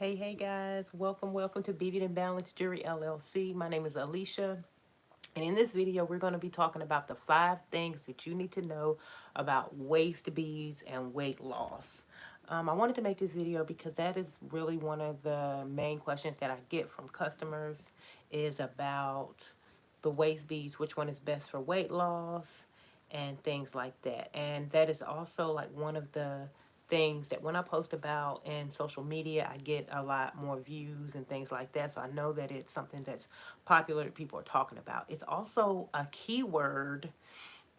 Hey guys, welcome to Beat It and Balance Jury LLC. My name is Alicia, and in this video, we're going to be talking about the 5 things that you need to know about waist beads and weight loss. I wanted to make this video because that is really one of the main questions that I get from customers is about the waist beads, which one is best for weight loss and things like that. And that is also like one of the things that when I post about in social media, I get a lot more views and things like that. So I know that it's something that's popular that people are talking about. It's also a keyword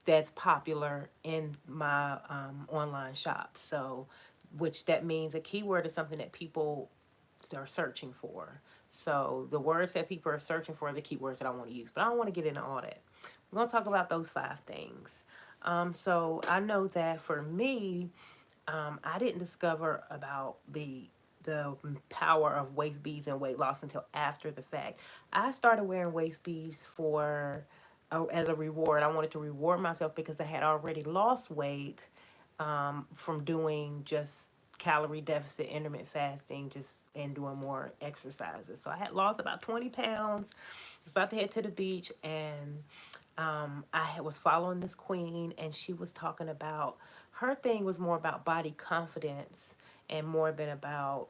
that's popular in my online shop. So, which that means a keyword is something that people are searching for. So the words that people are searching for are the keywords that I want to use. But I don't want to get into all that. We're going to talk about those 5 things. So I know that for me, I didn't discover about the power of waist beads and weight loss until after the fact. I started wearing waist beads for as a reward. I wanted to reward myself because I had already lost weight from doing just calorie deficit, intermittent fasting, just and doing more exercises. So I had lost about 20 pounds. I was about to head to the beach, and was following this queen, and she was talking about her thing was more about body confidence and more than about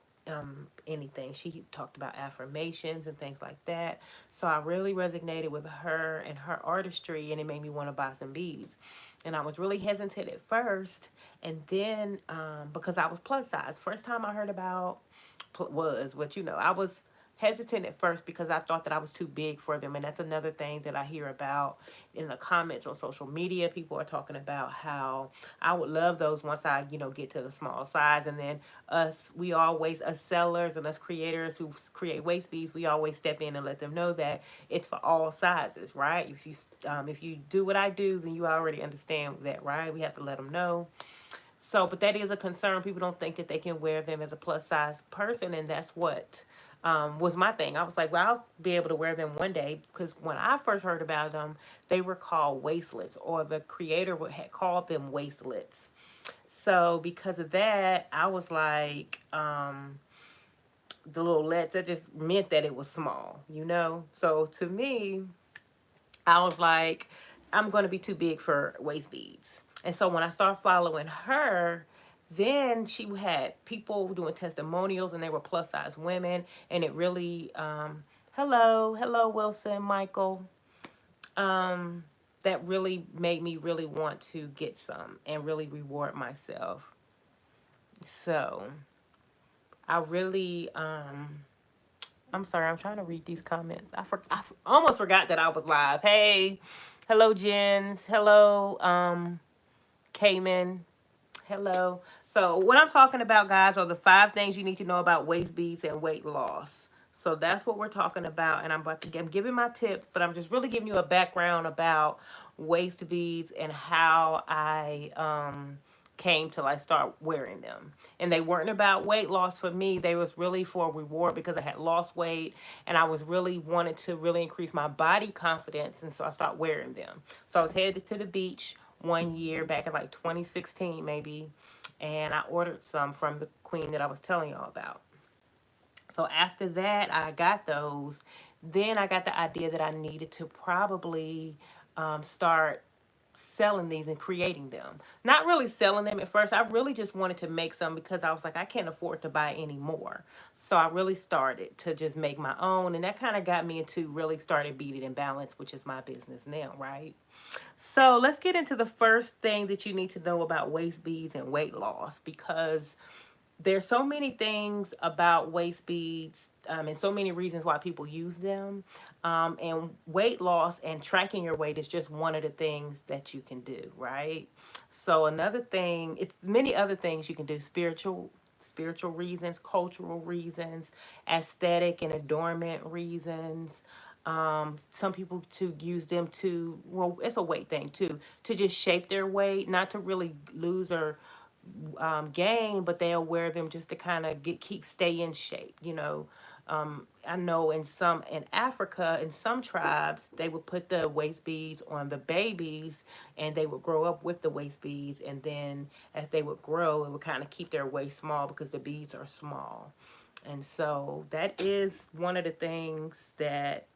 anything. She talked about affirmations and things like that. So I really resonated with her and her artistry, and it made me want to buy some beads. And I was really hesitant at first, and then because I was plus size, first time I heard about was what I was hesitant at first because I thought that I was too big for them. And that's another thing that I hear about in the comments on social media. People are talking about how I would love those once I, get to the small size. And then us sellers and us creators who create waist beads, we always step in and let them know that it's for all sizes, right? If you do what I do, then you already understand that, right? We have to let them know. So, but that is a concern. People don't think that they can wear them as a plus size person, and that's what was my thing. I was like, well, I'll be able to wear them one day because when I first heard about them, they were called waistlets, or the creator had called them waistlets. So, because of that, I was like, the little lets, that just meant that it was small. So, to me, I was like, I'm going to be too big for waist beads. And so when I started following her, then she had people doing testimonials, and they were plus size women. And it really, hello, Wilson, Michael. Um, that really made me really want to get some and really reward myself. So I really, I'm sorry, I'm trying to read these comments. I almost forgot that I was live. Hey, hello, Jens. Hello, Cayman. Hello. So what I'm talking about, guys, are the 5 things you need to know about waist beads and weight loss. So that's what we're talking about, and I'm giving my tips, but I'm just really giving you a background about waist beads and how I came to like start wearing them. And they weren't about weight loss for me. They was really for a reward because I had lost weight, and I was really wanted to really increase my body confidence, and so I started wearing them. So I was headed to the beach one year back in like 2016 maybe, and I ordered some from the queen that I was telling y'all about. So after that, I got those. Then I got the idea that I needed to probably start selling these and creating them. Not really selling them at first. I really just wanted to make some because I was like, I can't afford to buy any more. So I really started to just make my own. And that kind of got me into really started Beat It and Balance, which is my business now, right? So let's get into the first thing that you need to know about waist beads and weight loss, because there's so many things about waist beads, and so many reasons why people use them. And weight loss and tracking your weight is just one of the things that you can do, right? So another thing, it's many other things you can do: spiritual reasons, cultural reasons, aesthetic and adornment reasons. Some people to use them to, well, it's a weight thing too, to just shape their weight, not to really lose or gain, but they'll wear them just to kind of stay in shape. I know in Africa, in some tribes, they would put the waist beads on the babies, and they would grow up with the waist beads, and then as they would grow, it would kind of keep their waist small because the beads are small. And so that is one of the things that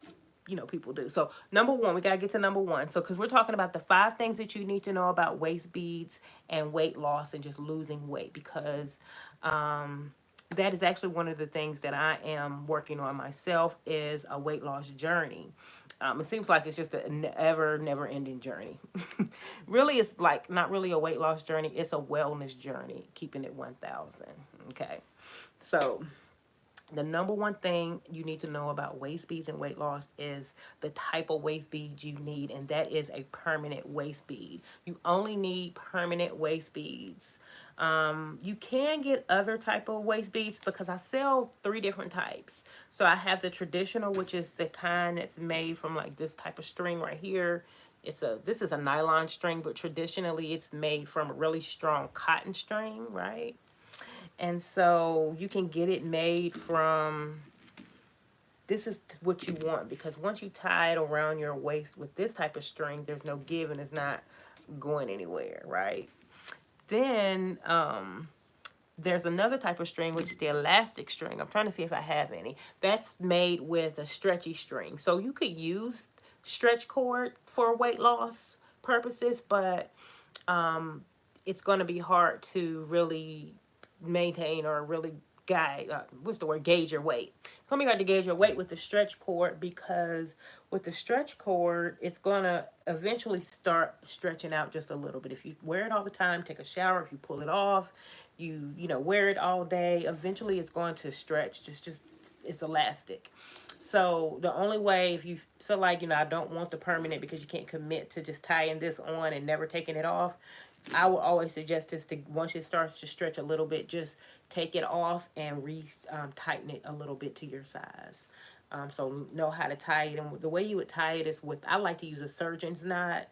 people do. So number one, we got to get to number one. So because we're talking about the 5 things that you need to know about waist beads and weight loss and just losing weight, because that is actually one of the things that I am working on myself, is a weight loss journey. It seems like it's just a never ending journey. Really, it's like not really a weight loss journey. It's a wellness journey, keeping it 1,000. Okay. So the number one thing you need to know about waist beads and weight loss is the type of waist beads you need, and that is a permanent waist bead. You only need permanent waist beads. You can get other type of waist beads because I sell 3 different types. So I have the traditional, which is the kind that's made from like this type of string right here. This is a nylon string, but traditionally it's made from a really strong cotton string, right? And so you can get it made from, this is what you want, because once you tie it around your waist with this type of string, there's no give and it's not going anywhere, right? Then there's another type of string, which is the elastic string. I'm trying to see if I have any. That's made with a stretchy string. So you could use stretch cord for weight loss purposes, but it's going to be hard to really maintain or really gauge your weight. It's going to be hard to gauge your weight with the stretch cord, because with the stretch cord, it's going to eventually start stretching out just a little bit. If you wear it all the time, take a shower, if you pull it off, wear it all day, eventually it's going to stretch. Just it's elastic. So the only way, if you feel like, I don't want the permanent because you can't commit to just tying this on and never taking it off, I will always suggest this to, once it starts to stretch a little bit, just take it off and tighten it a little bit to your size. So know how to tie it. And the way you would tie it is I like to use a surgeon's knot.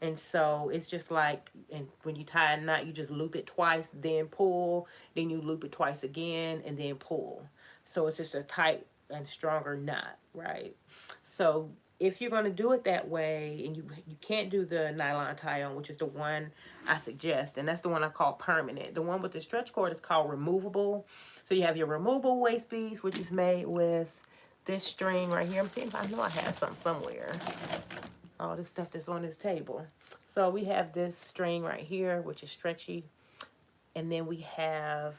And so it's just like, and when you tie a knot, you just loop it twice, then pull, then you loop it twice again, and then pull. So it's just a tight and stronger knot, right? So if you're going to do it that way, and you can't do the nylon tie-on, which is the one I suggest, and that's the one I call permanent. The one with the stretch cord is called removable. So you have your removable waist beads, which is made with this string right here. I'm seeing if I know I have some somewhere. All this stuff that's on this table. So we have this string right here, which is stretchy. And then we have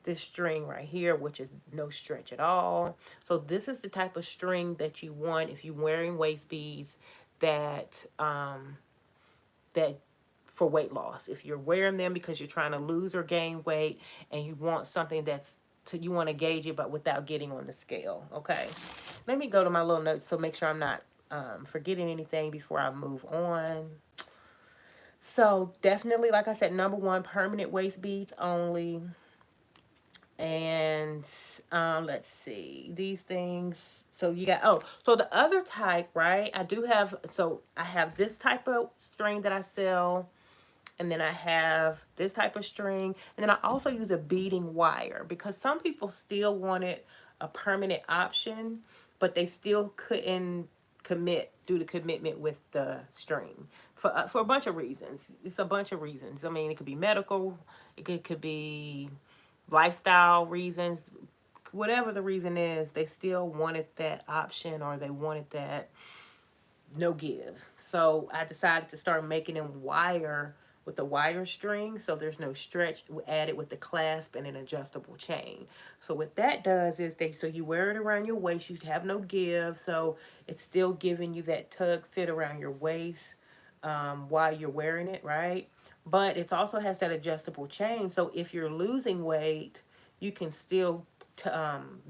this string right here, which is no stretch at all. So this is the type of string that you want if you're wearing waist beads that that for weight loss. If you're wearing them because you're trying to lose or gain weight and you want something you want to gauge it but without getting on the scale. Okay. Let me go to my little notes so make sure I'm not forgetting anything before I move on. So definitely, like I said, number one, permanent waist beads only. And let's see, these things. So you got, so the other type, right? I have this type of string that I sell. And then I have this type of string. And then I also use a beading wire, because some people still wanted a permanent option, but they still couldn't do the commitment with the string for a bunch of reasons. It's a bunch of reasons. I mean, it could be medical, it could be lifestyle reasons, whatever the reason is, they still wanted that option, or they wanted that no give. So I decided to start making them wire with the wire string, so there's no stretch. We add it with the clasp and an adjustable chain. So what that does is so you wear it around your waist, you have no give, so it's still giving you that tug fit around your waist while you're wearing it, right? But it also has that adjustable chain, so if you're losing weight, you can still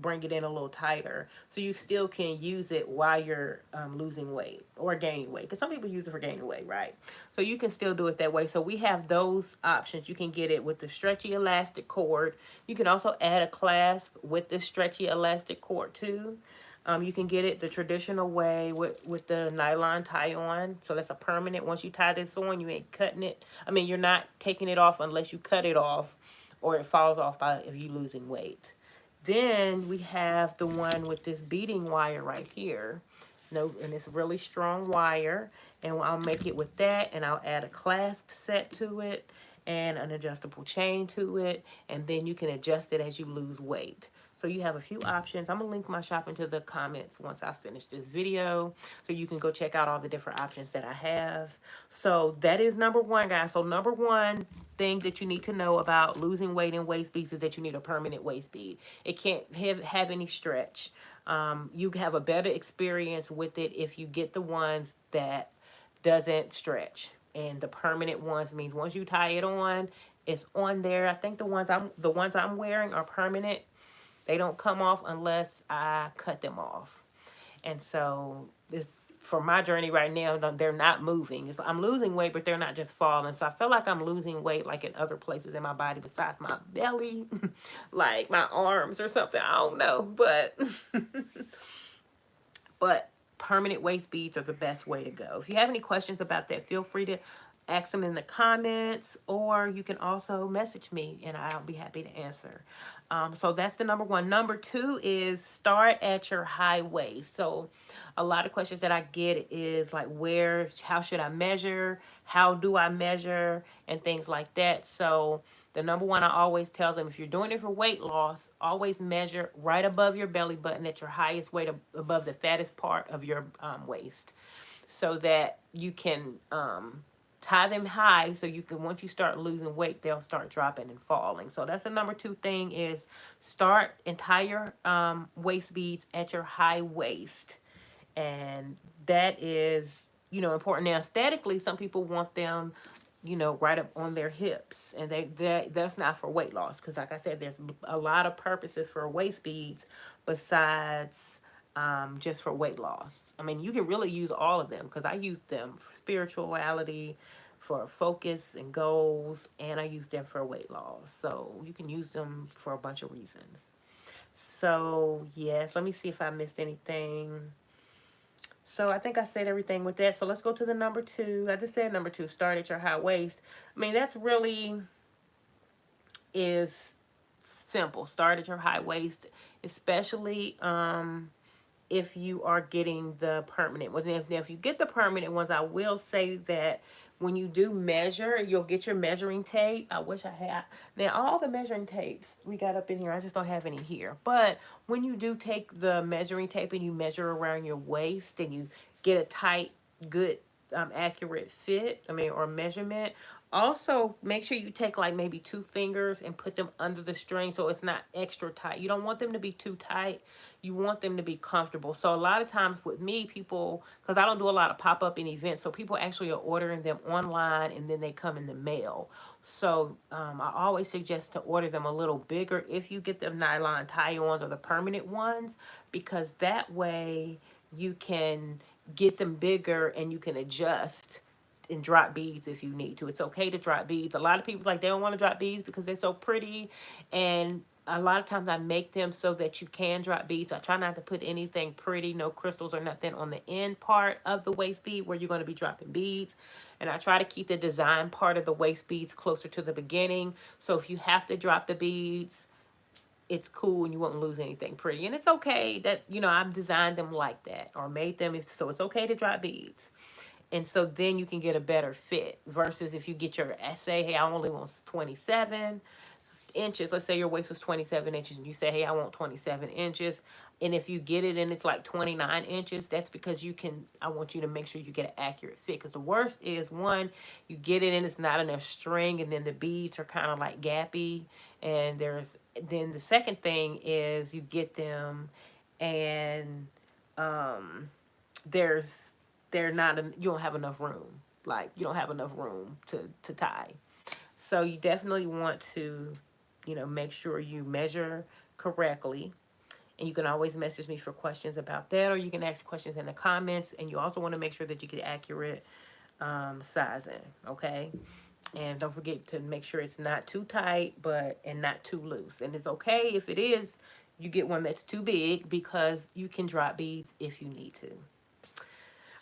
bring it in a little tighter, so you still can use it while you're losing weight or gaining weight, because some people use it for gaining weight, right? So you can still do it that way. So we have those options. You can get it with the stretchy elastic cord. You can also add a clasp with the stretchy elastic cord too. You can get it the traditional way with the nylon tie-on. So that's a permanent. Once you tie this on, you ain't cutting it. I mean, you're not taking it off unless you cut it off, or it falls off if you're losing weight. Then we have the one with this beading wire right here. No, and it's really strong wire. And I'll make it with that, and I'll add a clasp set to it and an adjustable chain to it. And then you can adjust it as you lose weight. So you have a few options. I'm going to link my shop into the comments once I finish this video, so you can go check out all the different options that I have. So that is number one, guys. So number one thing that you need to know about losing weight in waist beads is that you need a permanent waist bead. It can't have any stretch. You have a better experience with it if you get the ones that doesn't stretch. And the permanent ones means once you tie it on, it's on there. I think the ones I'm wearing are permanent. They don't come off unless I cut them off. And so this for my journey right now, they're not moving. I'm losing weight, but they're not just falling. So I feel like I'm losing weight like in other places in my body besides my belly, like my arms or something. I don't know, but permanent waist beads are the best way to go. If you have any questions about that, feel free to ask them in the comments, or you can also message me and I'll be happy to answer. So that's the number one. Number two is start at your high waist. So a lot of questions that I get is like, how should I measure? How do I measure? And things like that. So the number one, I always tell them, if you're doing it for weight loss, always measure right above your belly button at your highest weight, above the fattest part of your waist, so that you can tie them high, so you can, once you start losing weight, they'll start dropping and falling. So that's the number two thing, is start and tie your waist beads at your high waist. And that is, important. Now, aesthetically, some people want them, right up on their hips, and that's not for weight loss, because like I said, there's a lot of purposes for waist beads besides just for weight loss. I mean, you can really use all of them, because I use them for spirituality, for focus and goals, and I use them for weight loss. So you can use them for a bunch of reasons. So yes, let me see if I missed anything. So I think I said everything with that. So let's go to the number two. I just said number two, start at your high waist. I mean, that's really is simple. Start at your high waist, especially if you are getting the permanent ones. Now, if you get the permanent ones, I will say that when you do measure, you'll get your measuring tape. I wish I had. Now, all the measuring tapes we got up in here, I just don't have any here. But when you do take the measuring tape and you measure around your waist and you get a tight, good, accurate fit, or measurement, also make sure you take like maybe 2 fingers and put them under the string so it's not extra tight. You don't want them to be too tight. You want them to be comfortable. So a lot of times with me, people, because I don't do a lot of pop-up and events, so people actually are ordering them online and then they come in the mail. So I always suggest to order them a little bigger if you get them nylon tie-ons or the permanent ones, because that way you can get them bigger and you can adjust and drop beads if you need to. It's okay to drop beads. A lot of people, like, they don't want to drop beads because they're so pretty, and a lot of times I make them so that you can drop beads. I try not to put anything pretty, no crystals or nothing on the end part of the waist bead where you're going to be dropping beads. And I try to keep the design part of the waist beads closer to the beginning. So if you have to drop the beads, it's cool and you won't lose anything pretty. And it's okay that, I've designed them like that, or made them, so it's okay to drop beads. And so then you can get a better fit, versus if you get your essay, hey, I only want 27 inches. Let's say your waist was 27 inches and you say, hey, I want 27 inches. And if you get it and it's like 29 inches, that's because I want you to make sure you get an accurate fit. Because the worst is, one, you get it and it's not enough string, and then the beads are kind of like gappy. And then the second thing is you get them and there's you don't have enough room. Like, you don't have enough room to tie. So you definitely want to, make sure you measure correctly. And you can always message me for questions about that, or you can ask questions in the comments. And you also want to make sure that you get accurate sizing, okay? And don't forget to make sure it's not too tight, and not too loose. And it's okay if it is, you get one that's too big, because you can drop beads if you need to.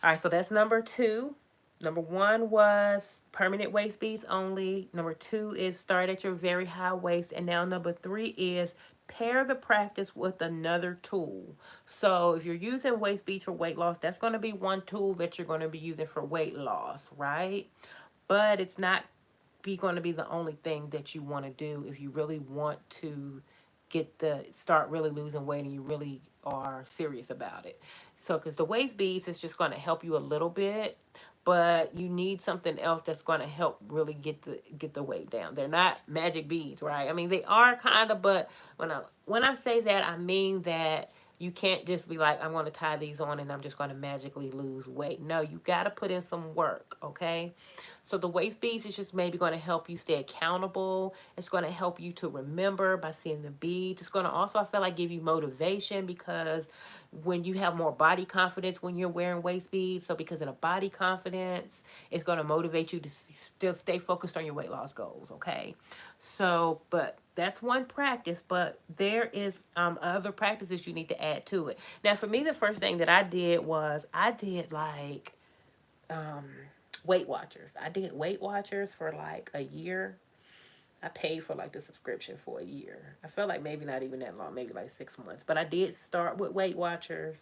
All right, so that's number two. Number one was permanent waist beads only. Number two is start at your very high waist. And now number three is pair the practice with another tool. So if you're using waist beads for weight loss, that's going to be one tool that you're going to be using for weight loss, right? But it's not going to be the only thing that you want to do if you really want to start really losing weight and you really are serious about it. So, because the waist beads is just going to help you a little bit, but you need something else that's going to help really get the weight down. They're not magic beads, right? I mean, they are kind of, but when I say that, I mean that you can't just be like, I'm going to tie these on and I'm just going to magically lose weight. No, you got to put in some work, okay? So the waist beads is just maybe going to help you stay accountable. It's going to help you to remember by seeing the beads. It's going to also, I feel like, give you motivation because when you have more body confidence when you're wearing waist beads, so because of the body confidence, it's going to motivate you to still stay focused on your weight loss goals, okay? So, but that's one practice, but there is other practices you need to add to it. Now, for me, the first thing that I did was I did like um, Weight Watchers. I did Weight Watchers for like a year. I paid for like the subscription for a year. I felt like maybe not even that long, maybe like 6 months. But I did start with Weight Watchers,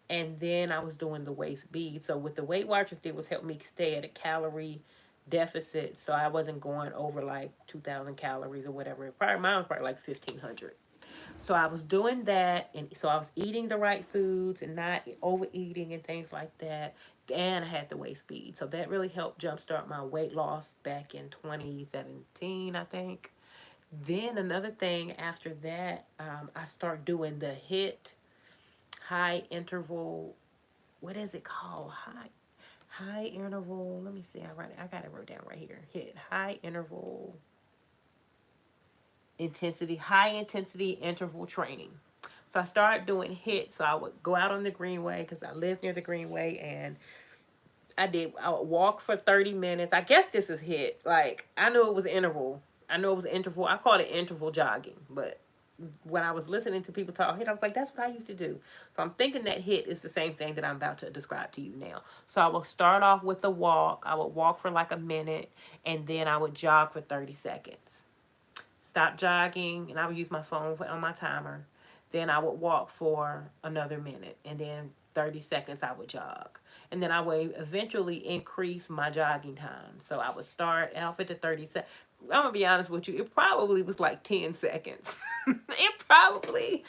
and then I was doing the waist beads. So with the Weight Watchers, it was help me stay at a calorie deficit, so I wasn't going over like 2,000 calories or whatever. Probably mine was probably like 1,500. So I was doing that, and so I was eating the right foods and not overeating and things like that. And I had the waist bead, so that really helped jumpstart my weight loss back in 2017, I think. Then another thing after that, I start doing the HIT high interval. What is it called? High interval. Let me see. I got it wrote down right here. HIT high interval intensity, high intensity interval training. So I started doing HIT. So I would go out on the Greenway because I live near the Greenway, and I would walk for 30 minutes. I guess this is HIT. Like, I knew it was interval. I know it was interval. I called it interval jogging. But when I was listening to people talk HIT, I was like, that's what I used to do. So I'm thinking that HIT is the same thing that I'm about to describe to you now. So I will start off with a walk. I would walk for like a minute, and then I would jog for 30 seconds. Stop jogging, and I would use my phone on my timer. Then I would walk for another minute, and then 30 seconds I would jog. And then I would eventually increase my jogging time. So I would start off at the 30 seconds. I'm going to be honest with you, it probably was like 10 seconds. It probably,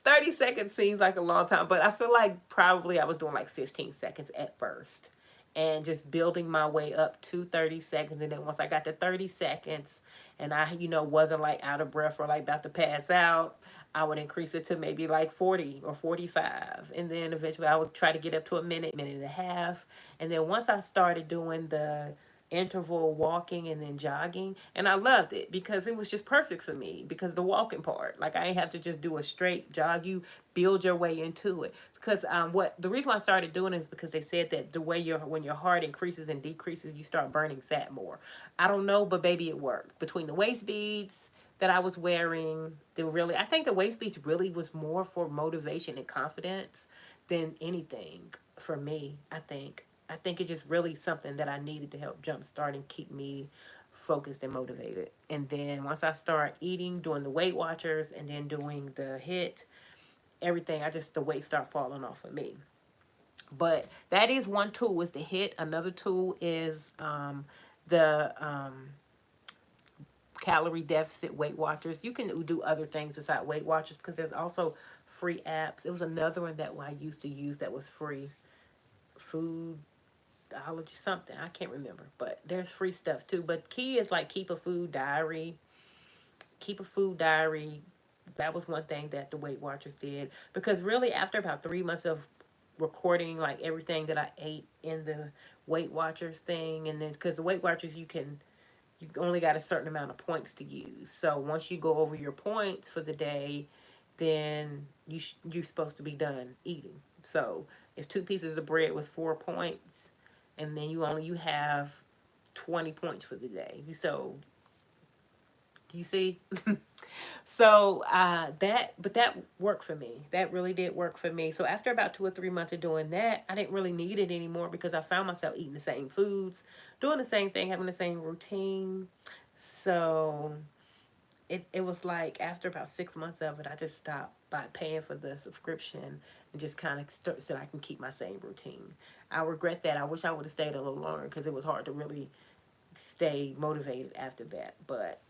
30 seconds seems like a long time, but I feel like probably I was doing like 15 seconds at first and just building my way up to 30 seconds. And then once I got to 30 seconds and I, wasn't like out of breath or like about to pass out, I would increase it to maybe like 40 or 45. And then eventually I would try to get up to a minute, minute and a half. And then once I started doing the interval walking and then jogging, and I loved it because it was just perfect for me because the walking part, like I ain't have to just do a straight jog. You build your way into it because what the reason why I started doing it is because they said that the way when your heart increases and decreases, you start burning fat more. I don't know, but baby, it worked. Between the waist beads that I was wearing, I think the waist beads really was more for motivation and confidence than anything for me. I think it's just really something that I needed to help jumpstart and keep me focused and motivated. And then once I start eating, doing the Weight Watchers, and then doing the HIT, everything, the weight start falling off of me. But that is one tool, is the HIT. Another tool is the calorie deficit Weight Watchers. You can do other things besides Weight Watchers because there's also free apps. It was another one that I used to use that was free. Food allergy something, I can't remember, but there's free stuff too. But key is like keep a food diary. That was one thing that the Weight Watchers did, because really after about 3 months of recording like everything that I ate in the Weight Watchers thing, and then because the Weight Watchers, you only got a certain amount of points to use. So once you go over your points for the day, then you're supposed to be done eating. So if 2 pieces of bread was 4 points, and then you have 20 points for the day. So you see, so that worked for me. That really did work for me. So after about 2 or 3 months of doing that, I didn't really need it anymore because I found myself eating the same foods, doing the same thing, having the same routine. So it was like after about 6 months of it, I just stopped by paying for the subscription and just kind of so I can keep my same routine. I regret that. I wish I would have stayed a little longer because it was hard to really stay motivated after that. But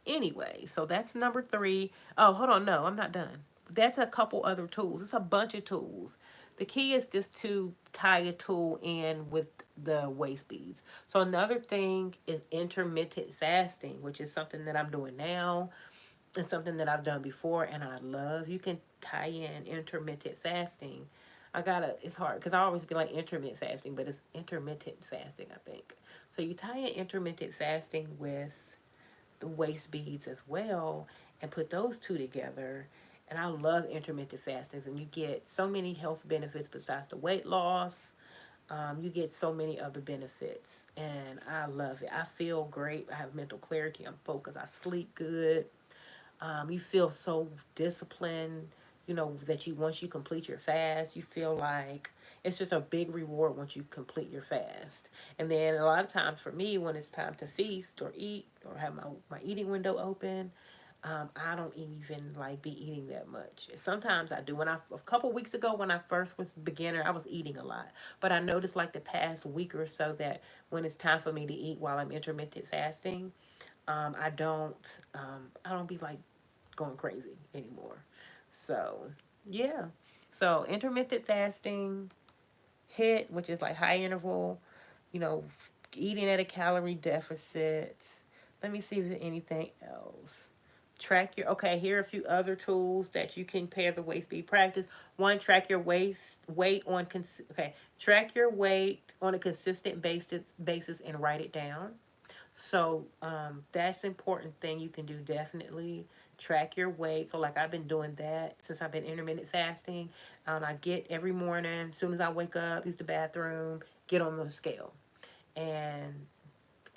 Anyway, so that's number three. Oh, hold on. No, I'm not done. That's a couple other tools. It's a bunch of tools. The key is just to tie a tool in with the waist beads. So another thing is intermittent fasting, which is something that I'm doing now. It's something that I've done before and I love. You can tie in intermittent fasting. It's hard because I always be like intermittent fasting, but it's intermittent fasting, I think. So you tie in intermittent fasting with the waist beads as well and put those two together. And I love intermittent fastings, and you get so many health benefits besides the weight loss. You get so many other benefits, and I love it. I feel great. I have mental clarity. I'm focused. I sleep good. You feel so disciplined, that once you complete your fast, you feel like it's just a big reward once you complete your fast. And then a lot of times for me, when it's time to feast or eat or have my eating window open, I don't even like be eating that much. Sometimes I do. A couple weeks ago when I first was a beginner, I was eating a lot. But I noticed like the past week or so that when it's time for me to eat while I'm intermittent fasting, I don't be like going crazy anymore. So, yeah. So, intermittent fasting, HIT, which is like high interval, you know, eating at a calorie deficit. Let me see if there's anything else. Okay, here are a few other tools that you can pair the waist bead practice. One, track your track your weight on a consistent basis and write it down. So that's important thing you can do. Definitely track your weight. So like I've been doing that since I've been intermittent fasting. I get every morning, as soon as I wake up, use the bathroom, get on the scale and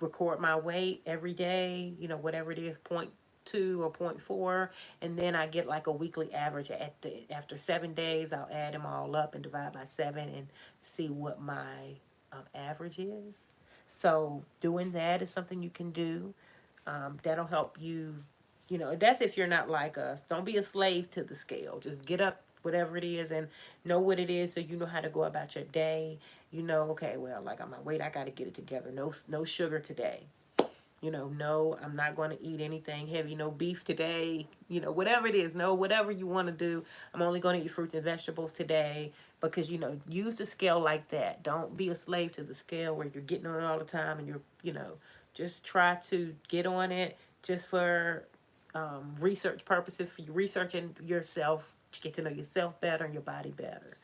record my weight every day, whatever it is, point two or point four, and then I get like a weekly average after 7 days. I'll add them all up and divide by seven and see what my average is. So doing that is something you can do. That'll help you. That's if you're not like us. Don't be a slave to the scale. Just get up, whatever it is, and know what it is, so you know how to go about your day. Okay, well, like on my weight, I got to get it together. No sugar today. No, I'm not going to eat anything heavy. No beef today. Whatever it is. No, whatever you want to do. I'm only going to eat fruits and vegetables today because, use the scale like that. Don't be a slave to the scale where you're getting on it all the time and just try to get on it just for research purposes, for you researching yourself to get to know yourself better and your body better.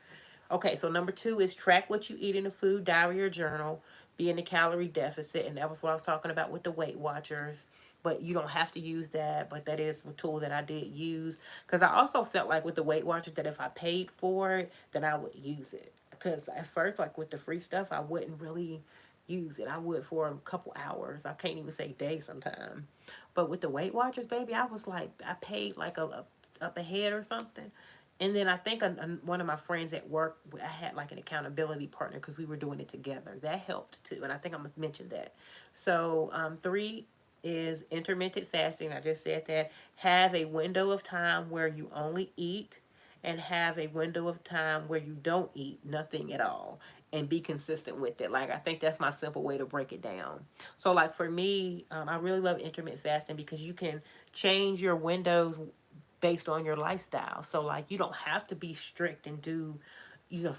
Okay, so number two is track what you eat in a food diary or journal. Be in a calorie deficit, and that was what I was talking about with the Weight Watchers. But you don't have to use that, but that is a tool that I did use. Because I also felt like with the Weight Watchers that if I paid for it, then I would use it. Because at first, like with the free stuff, I wouldn't really use it. I would for a couple hours. I can't even say day sometime. But with the Weight Watchers, baby, I was like, I paid like a up ahead or something. And then I think one of my friends at work, I had like an accountability partner because we were doing it together. That helped too. And I think I'm going to mention that. So, three is intermittent fasting. I just said that. Have a window of time where you only eat, and have a window of time where you don't eat nothing at all, and be consistent with it. Like, I think that's my simple way to break it down. So, like for me, I really love intermittent fasting because you can change your windows based on your lifestyle. So like you don't have to be strict and do, I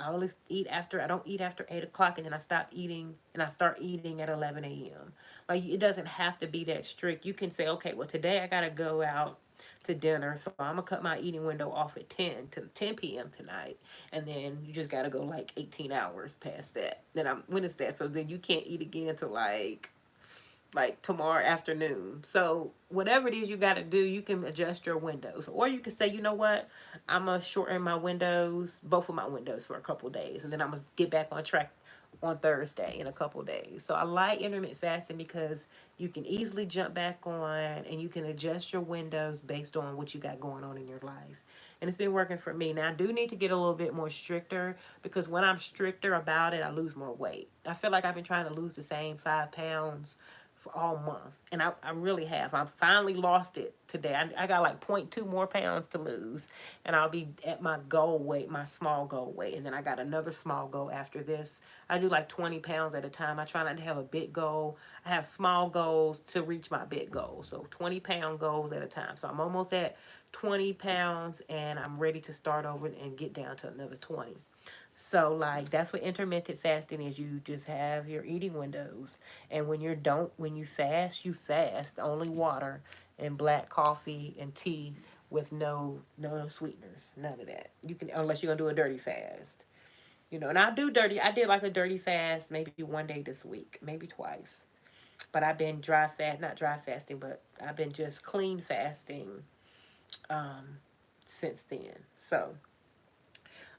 only eat after, I don't eat after 8 o'clock, and then I stop eating and I start eating at 11 a.m. Like it doesn't have to be that strict. You can say, okay, well today I gotta go out to dinner, so I'm gonna cut my eating window off at 10 p.m. tonight, and then you just gotta go like 18 hours past that. When is that? So then you can't eat again till like tomorrow afternoon. So whatever it is you got to do, you can adjust your windows, or you can say, you know what, I'm gonna shorten my windows, both of my windows, for a couple of days, and then I'm gonna get back on track on Thursday in a couple of days. So I like intermittent fasting because you can easily jump back on and you can adjust your windows based on what you got going on in your life. And it's been working for me. Now I do need to get a little bit more stricter because when I'm stricter about it, I lose more weight. I feel like I've been trying to lose the same 5 pounds for all month. And I really have. I finally lost it today. I got like 0.2 more pounds to lose. And I'll be at my goal weight, my small goal weight. And then I got another small goal after this. I do like 20 pounds at a time. I try not to have a big goal. I have small goals to reach my big goal. So 20-pound goals at a time. So I'm almost at 20 pounds and I'm ready to start over and get down to another 20. So like that's what intermittent fasting is. You just have your eating windows. And when you fast only water and black coffee and tea with no sweeteners, none of that. You can unless you're gonna do a dirty fast. And I did like a dirty fast maybe one day this week, maybe twice. But I've been not dry fasting, but I've been just clean fasting um since then. So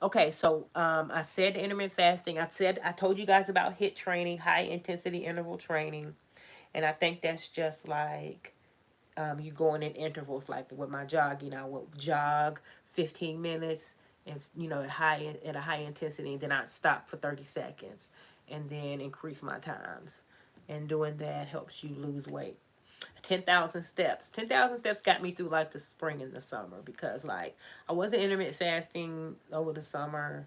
okay, so I said intermittent fasting. I told you guys about HIIT training, high intensity interval training, and I think that's just like you going in intervals. Like with my jogging, I will jog 15 minutes, and at a high intensity, and then I stop for 30 seconds, and then increase my times. And doing that helps you lose weight. 10,000 steps. 10,000 steps got me through like the spring and the summer because like I wasn't intermittent fasting over the summer.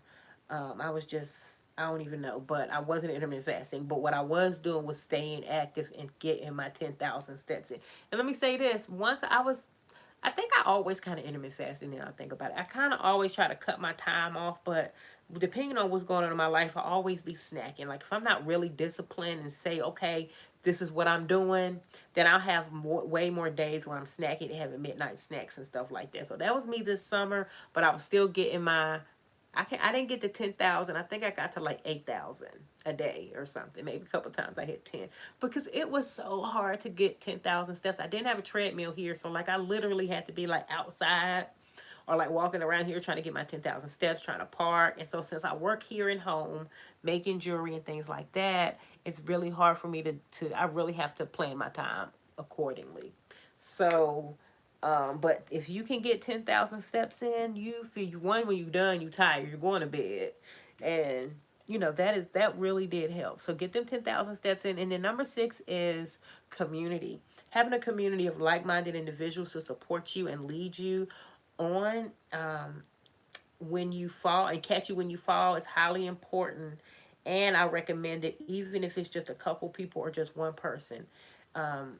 I was just, I don't even know, but I wasn't intermittent fasting. But what I was doing was staying active and getting my 10,000 steps in. And let me say this, I think I always kind of intermittent fasting now I think about it. I kind of always try to cut my time off, but depending on what's going on in my life, I always be snacking. Like if I'm not really disciplined and say, okay, this is what I'm doing, then I'll have way more days where I'm snacking and having midnight snacks and stuff like that. So that was me this summer, but I was still getting I didn't get to 10,000. I think I got to like 8,000 a day or something. Maybe a couple times I hit 10 because it was so hard to get 10,000 steps. I didn't have a treadmill here, so like I literally had to be like outside or like walking around here trying to get my 10,000 steps, trying to park. And so since I work here at home, making jewelry and things like that, it's really hard for me I really have to plan my time accordingly. So, but if you can get 10,000 steps in, you feel when you're done, you tired, you're going to bed. And that really did help. So get them 10,000 steps in. And then number 6 is community. Having a community of like-minded individuals to support you and lead you on when you fall and catch you when you fall is highly important. And I recommend it even if it's just a couple people or just one person. Um,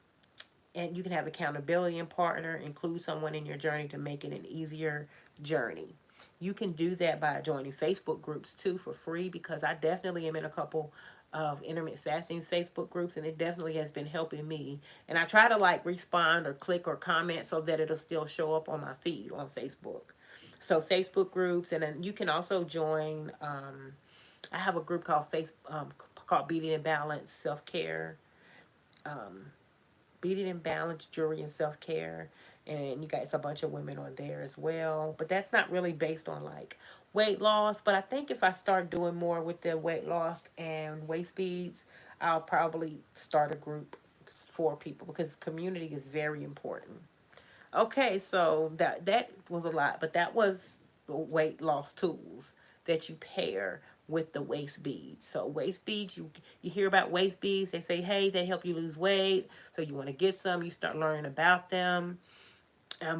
and you can have accountability and partner, include someone in your journey to make it an easier journey. You can do that by joining Facebook groups too for free because I definitely am in a couple of intermittent fasting Facebook groups and it definitely has been helping me. And I try to like respond or click or comment so that it'll still show up on my feed on Facebook. So Facebook groups, and then you can also join. I have a group called Beating and Balance Self Care. Um, Beating and Balance Jewelry and Self Care, and you guys a bunch of women on there as well. But that's not really based on like weight loss. But I think if I start doing more with the weight loss and waist beads, I'll probably start a group for people because community is very important. Okay, so that was a lot, but that was the weight loss tools that you pair with the waist beads. So waist beads, you hear about waist beads. They say, hey, they help you lose weight. So you want to get some. You start learning about them.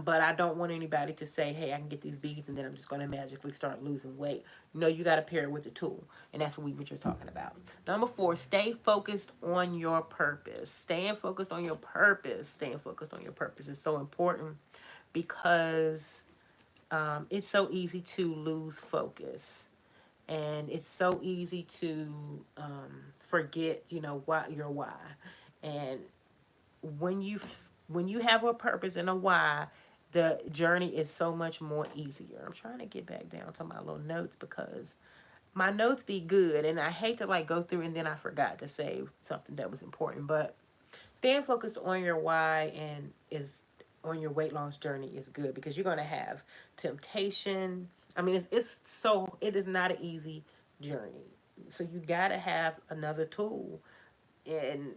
But I don't want anybody to say, hey, I can get these beads and then I'm just going to magically start losing weight. No, you got to pair it with a tool. And that's what we were just talking about. Number 4, stay focused on your purpose. Staying focused on your purpose. Staying focused on your purpose is so important because it's so easy to lose focus. And it's so easy to forget, your why. And when you have a purpose and a why, the journey is so much more easier. I'm trying to get back down to my little notes because my notes be good and I hate to like go through and then I forgot to say something that was important. But staying focused on your why and is on your weight loss journey is good because you're going to have temptation. I mean, it is not an easy journey. So you got to have another tool and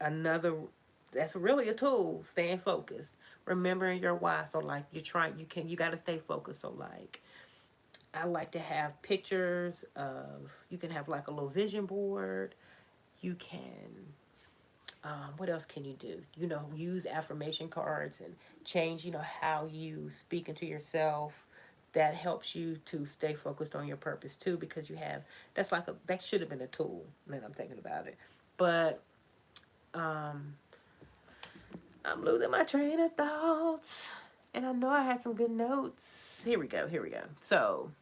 another that's really a tool, staying focused, remembering your why. So like you got to stay focused. So like I like to have you can have like a little vision board. You can What else can you do? Use affirmation cards and change, how you speak into yourself. That helps you to stay focused on your purpose too, because that should have been a tool. Then I'm thinking about it, but um, I'm losing my train of thoughts, and I know I had some good notes. Here we go. Here we go. So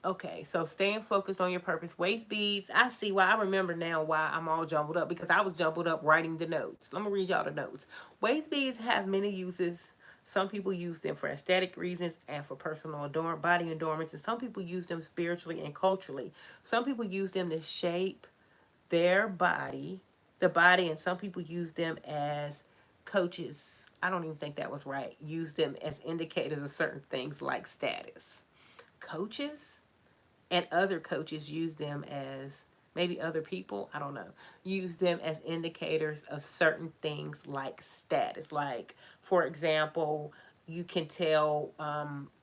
okay, so staying focused on your purpose. Waist beads. I see why. I remember now why I'm all jumbled up, because I was jumbled up writing the notes. Let me read y'all the notes. Waist beads have many uses. Some people use them for aesthetic reasons and for personal body adornments, and some people use them spiritually and culturally. Some people use them to shape their body, and some people use them as coaches. I don't even think that was right. Use them as indicators of certain things like status. Coaches? And other coaches use them as, maybe other people, I don't know, use them as indicators of certain things like status. Like, for example, you can tell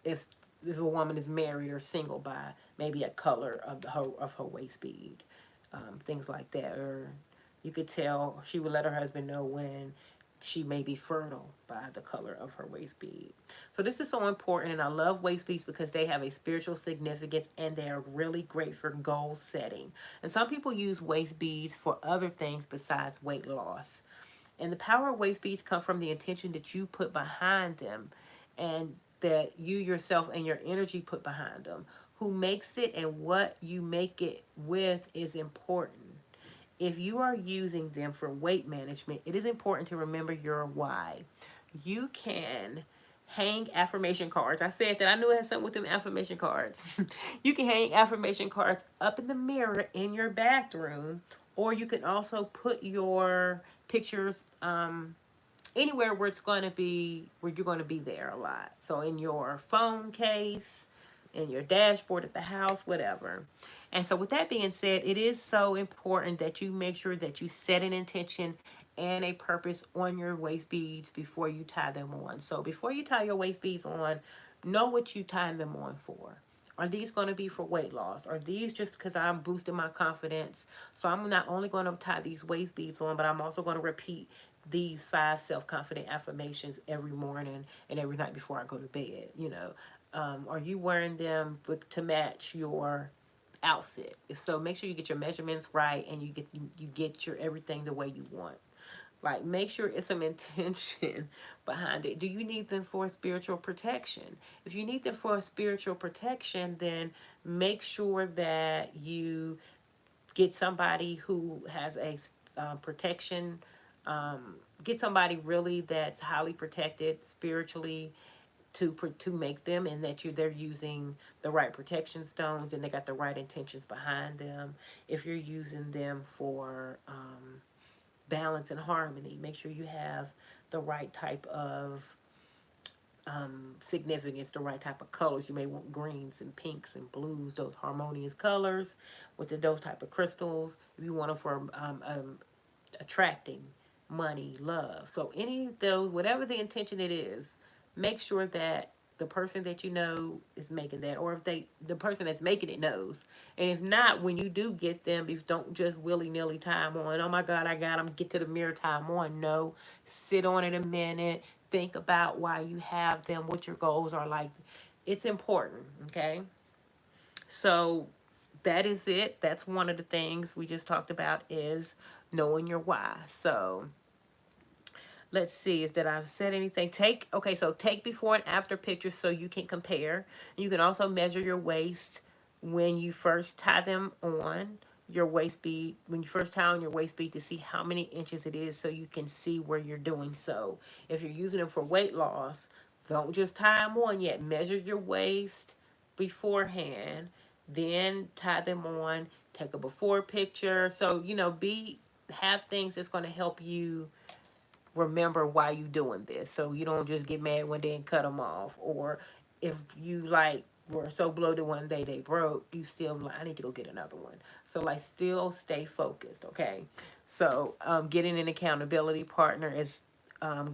if a woman is married or single by maybe a color of her waist bead, things like that. Or you could tell, she would let her husband know when she may be fertile by the color of her waist bead. So this is so important, and I love waist beads because they have a spiritual significance and they are really great for goal setting. And some people use waist beads for other things besides weight loss. And the power of waist beads come from the intention that you put behind them, and that you yourself and your energy put behind them. Who makes it and what you make it with is important. If you are using them for weight management, it is important to remember your why. You can hang affirmation cards. I said that I knew it had something with them affirmation cards. You can hang affirmation cards up in the mirror in your bathroom, or you can also put your pictures anywhere where you're going to be there a lot. So in your phone case, in your dashboard at the house, whatever. And so with that being said, it is so important that you make sure that you set an intention and a purpose on your waist beads before you tie them on. So before you tie your waist beads on, know what you tie them on for. Are these going to be for weight loss? Are these just because I'm boosting my confidence? So I'm not only going to tie these waist beads on, but I'm also going to repeat these 5 self-confident affirmations every morning and every night before I go to bed. Are you wearing them to match your outfit? If so, make sure you get your measurements right and you get your everything the way you want. Like, make sure it's some intention behind it. Do you need them for spiritual protection? If you need them for spiritual protection, then make sure that you get somebody who has a protection. Get somebody really that's highly protected spiritually to make them, and that they're using the right protection stones and they got the right intentions behind them. If you're using them for balance and harmony, make sure you have the right type of significance, the right type of colors. You may want greens and pinks and blues, those harmonious colors with those type of crystals. If you want them for attracting money, love. So any of those, whatever the intention it is, make sure that the person that you know is making that, or if the person that's making it knows. And if not, when you do get them, if don't just willy nilly tie them on. Oh my God, I got them. Get to the mirror, tie them on. No, sit on it a minute. Think about why you have them, what your goals are like. It's important, okay? So that is it. That's one of the things we just talked about, is knowing your why. So let's see, is that I've said anything. So take before and after pictures so you can compare. You can also measure your waist when you first tie them on your waist bead, when you first tie on your waist bead, to see how many inches it is so you can see where you're doing. So if you're using them for weight loss, don't just tie them on yet. Measure your waist beforehand, then tie them on, take a before picture. So, have things that's going to help you remember why you doing this, so you don't just get mad one day and cut them off. Or if you were so bloated one day they broke, you still like, I need to go get another one. So still stay focused, okay? So getting an accountability partner is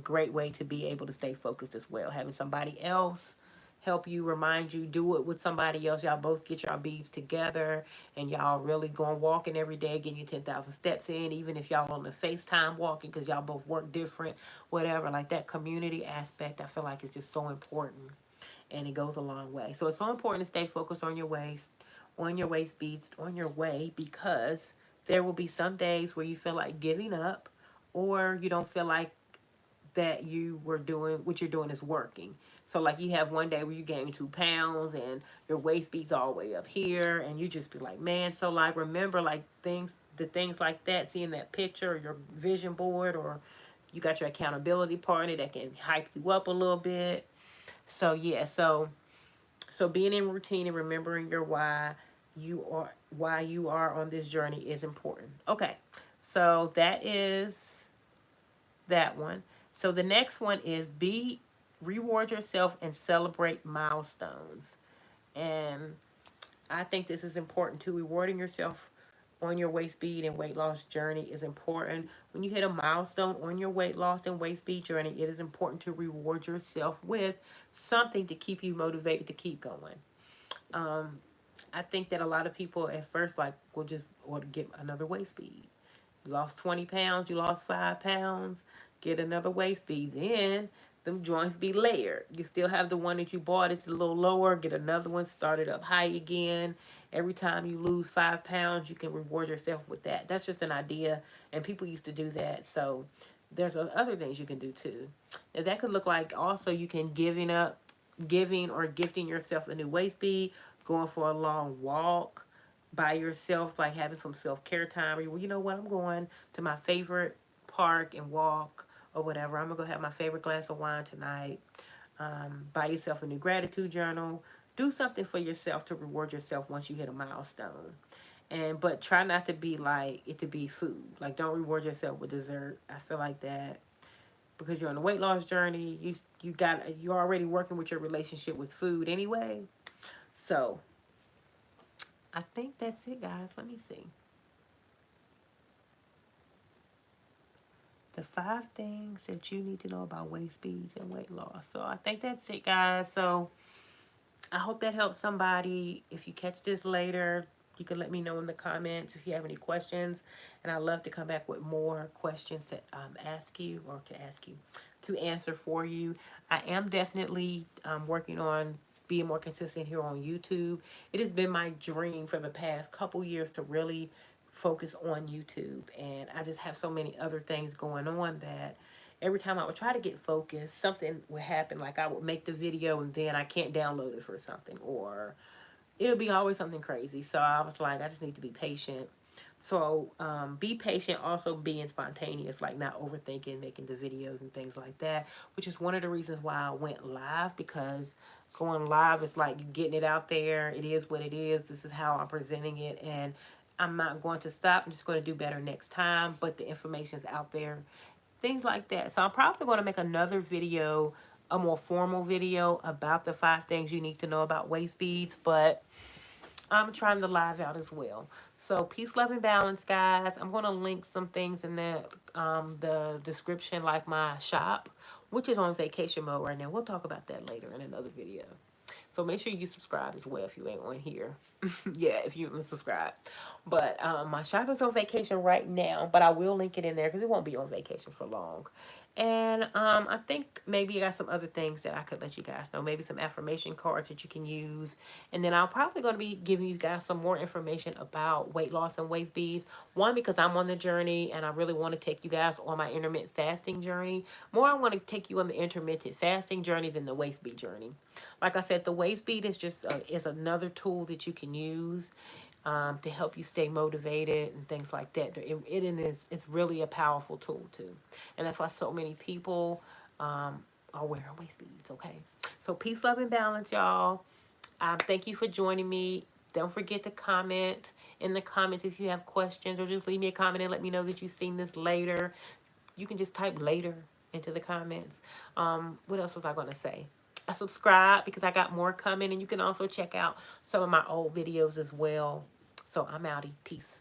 great way to be able to stay focused as well. Having somebody else help you, remind you, do it with somebody else. Y'all both get your beads together and y'all really going walking every day, getting your 10,000 steps in, even if y'all on the FaceTime walking because y'all both work different, whatever. Like that community aspect, I feel like is just so important and it goes a long way. So it's so important to stay focused on your waist beads, on your way, because there will be some days where you feel like giving up or you don't feel like that you were doing what you're doing is working. So like you have one day where you gain 2 pounds and your waist beats all the way up here and you just be like, man, so like remember like the things like that, seeing that picture or your vision board, or you got your accountability partner that can hype you up a little bit. So yeah, so being in routine and remembering your why you are on this journey is important. Okay. So that is that one. So the next one is be reward yourself and celebrate milestones. And I think this is important too. Rewarding yourself on your weight speed and weight loss journey is important. When you hit a milestone on your weight loss and weight speed journey, it is important to reward yourself with something to keep you motivated to keep going. Um, I think that a lot of people at first like will just want to get another weight speed. You lost 20 pounds, you lost 5 pounds, get another weight speed. Then them joints be layered. You still have the one that you bought, it's a little lower, get another one, start it up high again. Every time you lose 5 pounds, you can reward yourself with that. That's just an idea, and people used to do that. So there's other things you can do too. And that could look like also you can giving or gifting yourself a new weight speed, going for a long walk by yourself, like having some self-care time. Or you know what, I'm going to my favorite park and walk or whatever. I'm going to go have my favorite glass of wine tonight. Buy yourself a new gratitude journal. Do something for yourself to reward yourself once you hit a milestone. But try not to be like it to be food. Like don't reward yourself with dessert. I feel like that because you're on a weight loss journey, you're already working with your relationship with food anyway. So I think that's it, guys. Let me see. The 5 things that you need to know about weight speeds and weight loss. So I think that's it, guys. So I hope that helps somebody. If you catch this later, you can let me know in the comments if you have any questions. And I'd love to come back with more questions to ask you or to answer for you. I am definitely working on being more consistent here on YouTube. It has been my dream for the past couple years to really focus on YouTube. And I just have so many other things going on that every time I would try to get focused, something would happen. Like I would make the video and then I can't download it for something, or it'll be always something crazy. So I was like, I just need to be patient. So be patient, also being spontaneous, like not overthinking, making the videos and things like that, which is one of the reasons why I went live, because going live is like getting it out there. It is what it is. This is how I'm presenting it. And I'm not going to stop. I'm just going to do better next time. But the information's out there, things like that. So I'm probably going to make another video, a more formal video about the 5 things you need to know about waist beads, but I'm trying to live out as well. So peace, love, and balance, guys. I'm going to link some things in the description, like my shop, which is on vacation mode right now. We'll talk about that later in another video. So make sure you subscribe as well if you ain't on here. Yeah, if you haven't subscribed. But my shop is on vacation right now, but I will link it in there because it won't be on vacation for long. And I think maybe I got some other things that I could let you guys know. Maybe some affirmation cards that you can use. And then I'm probably going to be giving you guys some more information about weight loss and waist beads. One, because I'm on the journey and I really want to take you guys on my intermittent fasting journey. More, I want to take you on the intermittent fasting journey than the waist bead journey. Like I said, the waist bead is just is another tool that you can use to help you stay motivated and things like that. It's really a powerful tool too, and that's why so many people are wearing waist beads. Okay, so peace, love, and balance, y'all. Thank you for joining me. Don't forget to comment in the comments if you have questions, or just leave me a comment and let me know that you've seen this later. You can just type later into the comments. What else was I going to say? I subscribe because I got more coming, and you can also check out some of my old videos as well. So I'm outie. Peace.